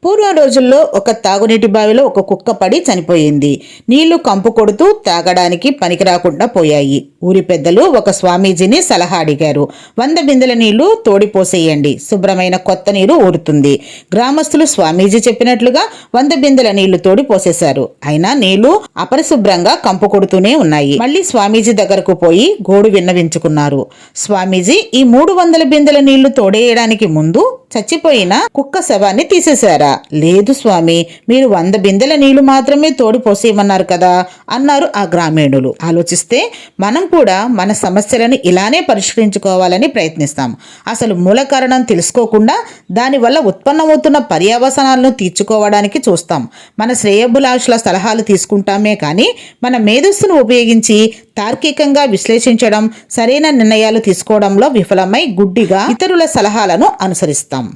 పూర్వం రోజుల్లో ఒక తాగునీటి బావిలో ఒక కుక్క పడి చనిపోయింది. నీళ్లు కంపు కొడుతూ తాగడానికి పనికి రాకుండా పోయాయి. ఊరి పెద్దలు ఒక స్వామీజీని సలహా అడిగారు. 100 బిందెల నీళ్లు తోడిపోసేయండి, శుభ్రమైన కొత్త నీరు ఊరుతుంది. గ్రామస్తులు స్వామీజీ చెప్పినట్లుగా 100 బిందెల నీళ్లు తోడి పోసేశారు. అయినా నీళ్లు అపరిశుభ్రంగా కంపు కొడుతూనే ఉన్నాయి. మళ్ళీ స్వామీజీ దగ్గరకు పోయి గోడు విన్నవించుకున్నారు. స్వామీజీ, ఈ 300 బిందెల నీళ్లు తోడేయడానికి ముందు చచ్చిపోయిన కుక్క శవాన్ని తీసేశారా? లేదు స్వామి, మీరు 100 బిందెల నీళ్లు మాత్రమే తోడి పోసేయమన్నారు కదా అన్నారు ఆ గ్రామీణులు. ఆలోచిస్తే మనం కూడా మన సమస్యలను ఇలానే పరిష్కరించుకోవాలని ప్రయత్నిస్తాం. అసలు మూల కారణం తెలుసుకోకుండా దానివల్ల ఉత్పన్నమవుతున్న పర్యవసానాలను తీర్చుకోవడానికి చూస్తాం. మన శ్రేయోభిలాషుల సలహాలు తీసుకుంటామే కానీ మన మేధస్సును ఉపయోగించి తార్కికంగా విశ్లేషించడం, సరైన నిర్ణయాలు తీసుకోవడంలో విఫలమై గుడ్డిగా ఇతరుల సలహాలను అనుసరిస్తాం.